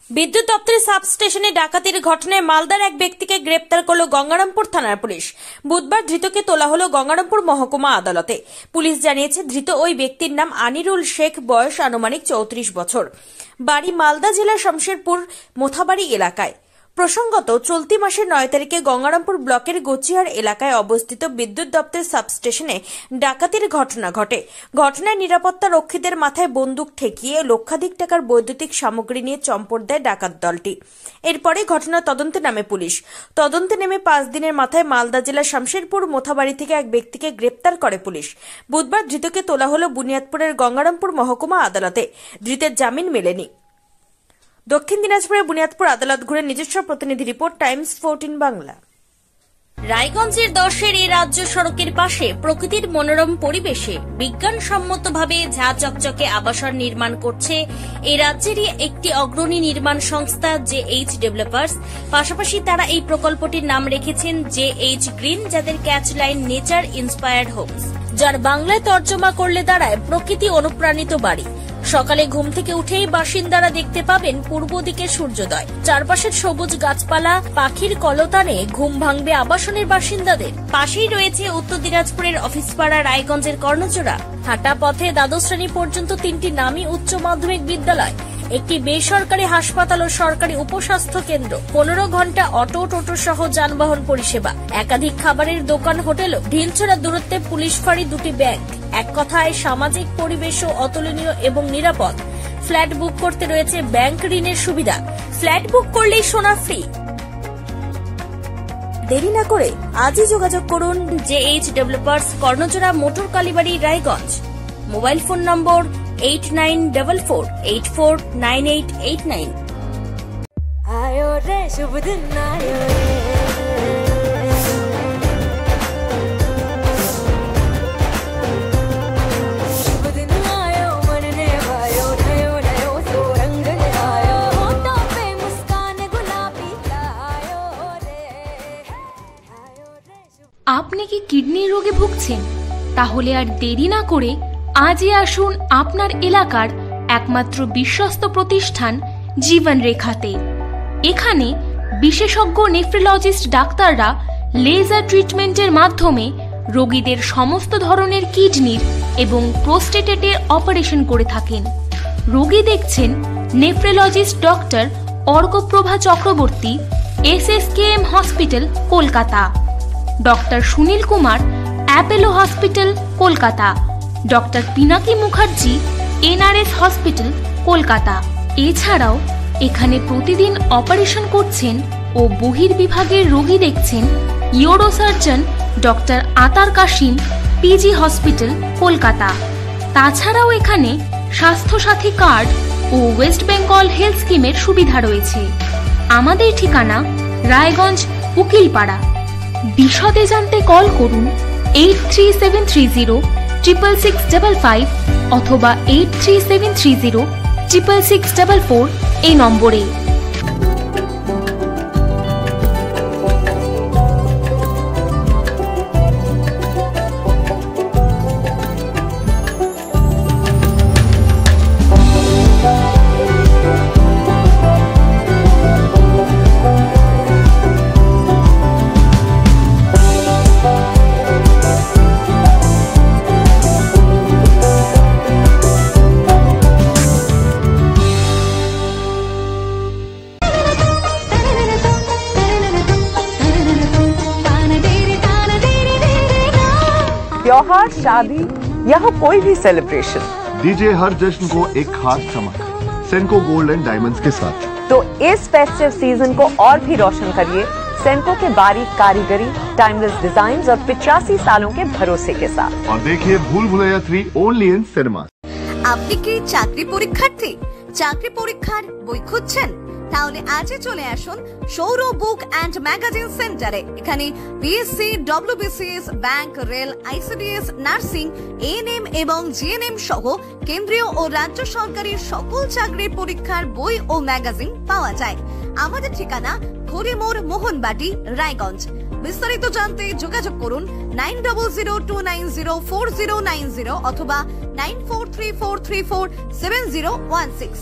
বিদ্যুৎ দপ্তরের সাবস্টেশনে ডাকাতির ঘটনায় মালদার এক ব্যক্তিকে গ্রেপ্তার করল গঙ্গারামপুর থানার পুলিশ। বুধবার ধৃতকে তোলা হলো গঙ্গারামপুর মহকুমা আদালতে। পুলিশ জানিয়েছে, ধৃত ওই ব্যক্তির নাম আনিরুল শেখ, বয়স আনুমানিক 34 বছর, বাড়ি মালদা জেলার শমশেরপুর মোথাবাড়ি এলাকায়। প্রসঙ্গত, চলতি মাসের 9 তারিখে গঙ্গারামপুর ব্লকের গোচিহার এলাকায় অবস্থিত বিদ্যুৎ দপ্তরের সাবস্টেশনে ডাকাতির ঘটনা ঘটে। ঘটনায় নিরাপত্তা রক্ষীদের মাথায় বন্দুক ঠেকিয়ে লক্ষাধিক টাকার বৈদ্যুতিক সামগ্রী নিয়ে চম্পট দেয় ডাকাত দলটি। এরপরে ঘটনার তদন্তে নামে পুলিশ। তদন্তে নেমে 5 দিনের মাথায় মালদা জেলার শমশেরপুর মোথাবাড়ি থেকে এক ব্যক্তিকে গ্রেপ্তার করে পুলিশ। বুধবার ধৃতকে তোলা হলো বুনিয়াদপুরের গঙ্গারামপুর মহকুমা আদালতে। ধৃতের জামিন মেলেনি। দক্ষিণ দিনাজপুরের বুনিয়াদপুর আদালত ঘুরে নিজস্ব প্রতিনিধি রিপোর্ট, টাইমস 14 বাংলা। রায়গঞ্জের 10-এর এই রাজ্য সড়কের পাশে প্রকৃতির মনোরম পরিবেশে বিজ্ঞানসম্মতভাবে ঝা চকচকে আবাসন নির্মাণ করছে এই রাজ্যেরই একটি অগ্রণী নির্মাণ সংস্থা JH ডেভেলপার্স। পাশাপাশি তারা এই প্রকল্পটির নাম রেখেছেন JH গ্রিন, যাদের catch line nature inspired homes, যার বাংলায় তর্জমা করলে দাঁড়ায় প্রকৃতি অনুপ্রাণিত বাড়ি। সকালে ঘুম থেকে উঠেই বাসিন্দারা দেখতে পাবেন পূর্ব দিকে সূর্যোদয়। চারপাশের সবুজ গাছপালা, পাখির কলতানে ঘুম ভাঙবে আবাসনের বাসিন্দাদের। পাশেই রয়েছে উত্তর দিনাজপুরের অফিসপাড়া রায়গঞ্জের কর্ণচূড়া। হাঁটা পথে দ্বাদশ শ্রেণী পর্যন্ত 3টি নামী উচ্চ মাধ্যমিক বিদ্যালয়, একটি বেসরকারি হাসপাতাল ও সরকারি উপস্বাস্থ্য কেন্দ্র, 15 ঘন্টা অটো, টোটো সহ যানবাহন পরিষেবা, একাধিক খাবারের দোকান, হোটেলও, ঢিলছড়া দূরত্বে পুলিশ ফাঁড়ি, 2টি ব্যাংক। এক কথায় সামাজিক পরিবেশও অতুলনীয় এবং নিরাপদ। ফ্ল্যাট বুক করতে রয়েছে ব্যাংক ঋণের সুবিধা। ফ্ল্যাট বুক করলেই সোনা ফ্রি। দেরি না করে আজই যোগাযোগ করুন JH developers, Karnachura, motor Kalibari, Raiganj. Mobile phone number 8944849889। आयो रे शुभ दिन आयो रे, शुभ दिन आयो मन ने भायो, नयो नयो सो रंग ले आयो, होठों पे मुस्कान गुलाबी आयो रे, आयो रे शुभ। আপনি কি কিডনি রোগে ভুগছেন? তাহলে আর দেরি না করে আজই আসুন আপনার এলাকার একমাত্র বিশ্বস্ত প্রতিষ্ঠান জীবন রেখাতে। এখানে বিশেষজ্ঞ নেফ্রোলজিস্ট ডাক্তাররা লেজার ট্রিটমেন্টের মাধ্যমে রোগীদের সমস্ত ধরনের কিডনির এবং প্রোস্টেটের অপারেশন করে থাকেন। রোগী দেখছেন nephrologist doctor Arkaprava Chakraborty, SSKM hospital, Kolkata. Doctor Sunil Kumar, Apollo hospital, Kolkata. Doctor Pinaki Mukherjee, NRS hospital, Kolkata. এছাড়াও এখানে প্রতিদিন অপারেশন করছেন ও বহির্বিভাগের রোগী দেখছেন ইউরোসার্জন ডক্টর আতার কাশিম, PG হসপিটাল, কলকাতা। তাছাড়াও এখানে স্বাস্থ্যসাথী কার্ড ও ওয়েস্ট বেঙ্গল হেলথ স্কিমের সুবিধা রয়েছে। আমাদের ঠিকানা রায়গঞ্জ, উকিলপাড়া। বিশদে জানতে কল করুন 8373066655 অথবা 8373066644 এই নম্বরে। त्योहार, शादी, यहाँ कोई भी सेलिब्रेशन, दीजिए हर जश्न को एक खास चमक सेंको गोल्ड एंड डायमंड्स के साथ। तो इस फेस्टिव सीजन को और भी रोशन करिए सेंको के बारीक कारीगरी, टाइमलेस डिजाइन्स और 85 सालों के भरोसे के साथ। और देखिए भूल भुलैया 3 ओनली इन सिनेमा। আপনি কি চাকরি পরীক্ষার্থী? চাকরি পরীক্ষার বই খুঁজছেন? তাহলে আজই চলে আসুন সৌর বুক অ্যান্ড ম্যাগাজিন সেন্টারে। এখানে BSc, WBCS, bank, rail, ICDS, nursing, ANM এবং GNM সহ কেন্দ্রীয় ও রাজ্য সরকারের সকল চাকরির পরীক্ষার বই ও ম্যাগাজিন পাওয়া যায়। আমাদের ঠিকানা খড়িমোড়, মোহনবাটি, রায়গঞ্জ। বিস্তারিত জানতে যোগাযোগ করুন 9002904090 অথবা 9434347016।